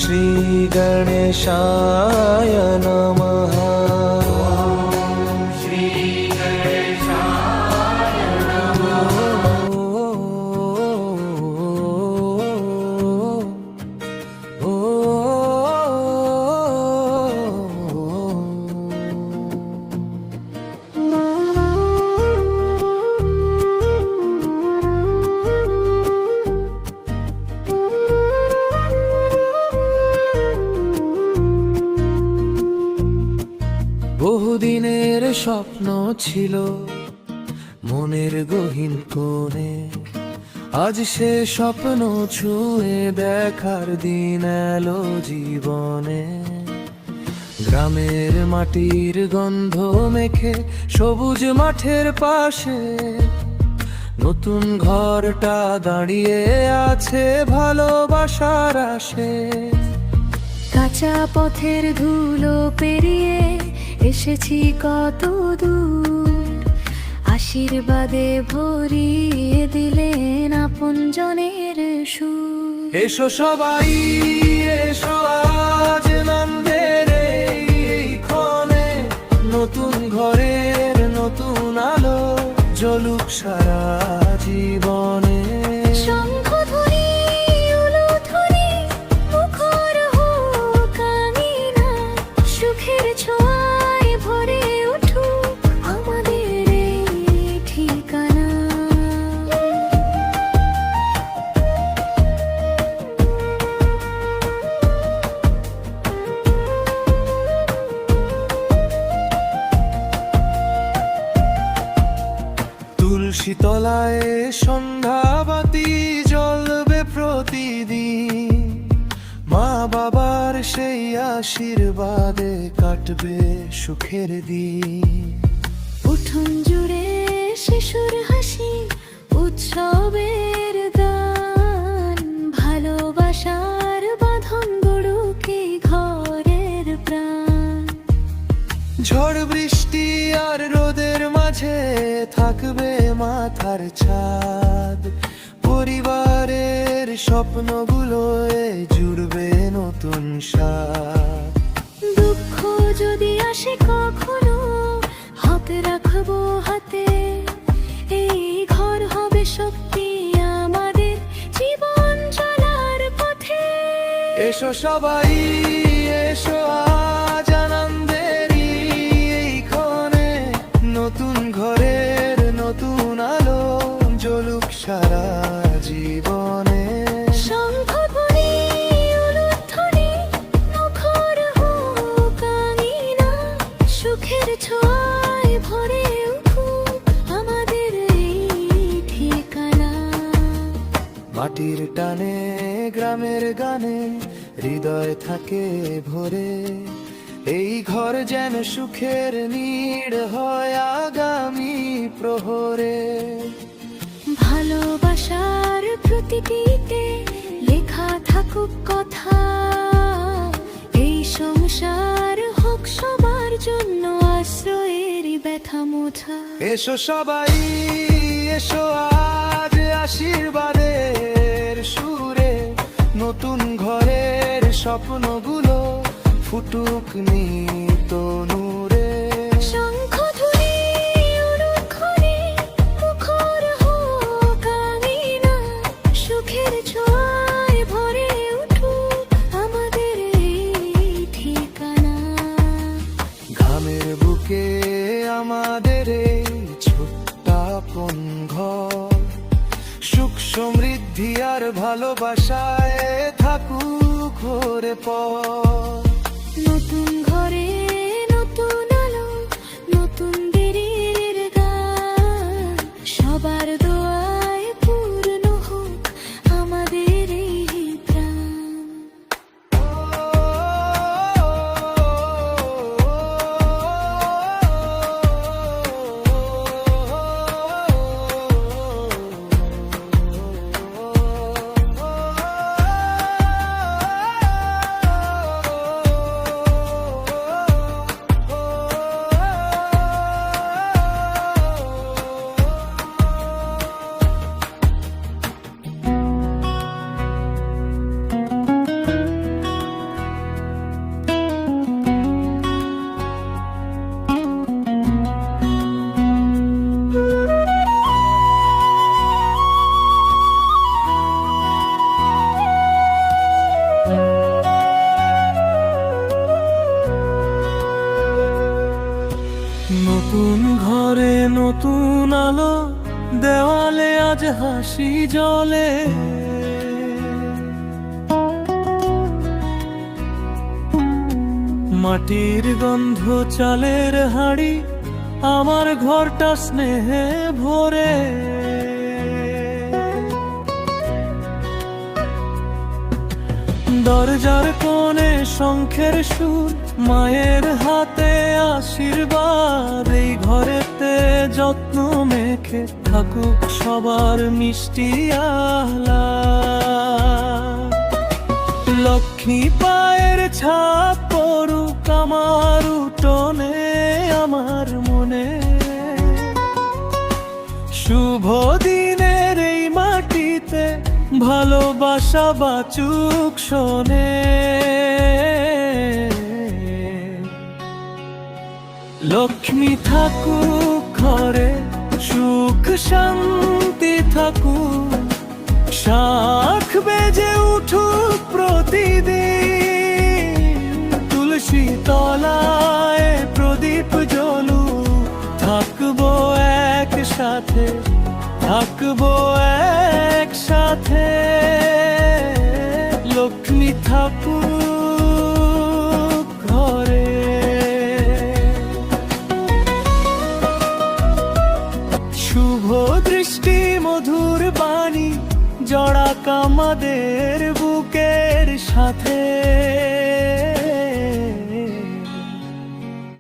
শ্রী গণেশায় নমঃ। বহুদিনের স্বপ্ন ছিল মনের গহীন কোণে, আজ সে স্বপ্ন ছুঁয়ে দেখার দিন এলো জীবনে। গ্রামের মাটির গন্ধ মেখে সবুজ মাঠের পাশে নতুন ঘরটা দাঁড়িয়ে আছে ভালোবাসার আশে। কাঁচা পথের ধুলো পেরিয়ে এসেছি কত দূর, আশীর্বাদে ভরিয়ে দিলেন আপনজনের সুর। এসো সবাই এসো আজ নন্দের এই ক্ষণে, নতুন ঘরের নতুন আলো জ্বলুক সারা জীবনে। শঙ্খধ্বনি, উলুধ্বনি, মুখর হোক আঙিনা, সুখের ছোঁয়ায় ভরে উঠুক আমাদের এই ঠিকানা। তুলসী তলায় সন্ধ্যাবাতি জ্বলবে প্রতিদিন, মা বাবার সেই আশীর্বাদে কাটবে সুখের দিন। উঠোন জুড়ে শিশুর হাসি, উৎসবের গান, ভালোবাসার বাঁধন গড়ুক এই ঘরের প্রাণ। ঝড় বৃষ্টি আর রোদের মাঝে থাকবে মাথার ছাদ, পরিবারের স্বপ্নগুলো জুড়বে নতুন স্বাদ। দুঃখ যদি আসে কখনো, হাতে রাখবো হাতে, এই ঘর হবে শক্তি আমাদের জীবন চলার পথে। এসো সবাই এসো আজ আনন্দের এই ক্ষণে, নতুন ঘরের নতুন আলো জ্বলুক সারা জীবনে। শঙ্খধ্বনি, উলুধ্বনি, মুখর হোক আঙিনা, সুখের ছোঁয়ায় ভরে উঠুক আমাদের এই ঠিকানা। মাটির টানে গ্রামের গানে হৃদয় থাকে ভরে, এই ঘর যেন সুখের নীড় হয় আগামী প্রহরে। ভালোবাসার প্রতিটিতে লেখা থাকুক কথা, এই সংসার হোক সবার জন্য আশ্রয়ের ব্যথা মোছা। এসো সবাই এসো আজ আশীর্বাদের সুরে, নতুন ঘরের স্বপ্নগুলো ফুটুক নিত নূরে। শঙ্খধ্বনি, উলুধ্বনি, মুখর হোক আঙিনা, সুখের ছোঁয়ায় ভরে উঠুক আমাদের এই ঠিকানা। ঘামের বুকে আমাদের এই ছোট্ট আপন ঘর, সুখ সমৃদ্ধি আর ভালোবাসায় থাকুক ঘরে পর। নতুন ঘরে নতুন আলো, নতুন দিনের গান, সবার দোয়ায় পূর্ণ হোক আমাদের এই প্রাণ। হাসি জ্বলে। মাটির গন্ধ, চালের হাঁড়ি, আমার ঘরটা স্নেহে ভরে। দরজার কোণে শঙ্খের সুর, মায়ের হাতে আশীর্বাদ। এই ঘরেতে যত্ন মেখে থাকুক সবার মিষ্টি আহ্লাদ। লক্ষ্মী পায়ের ছাপ পড়ুক আমার উঠোনে, আমার মনে। শুভ দিনের এই মাটিতে ভালোবাসা বাঁচুক শোনে। লক্ষ্মী থাকুক ঘরে, সুখ শান্তি থাকুক, শাখ বেজে উঠুক প্রতিদিন। তুলসী তলায় প্রদীপ জ্বলুক, থাকবো একসাথে, থাকবো একসাথে। লক্ষ্মী থাকুক।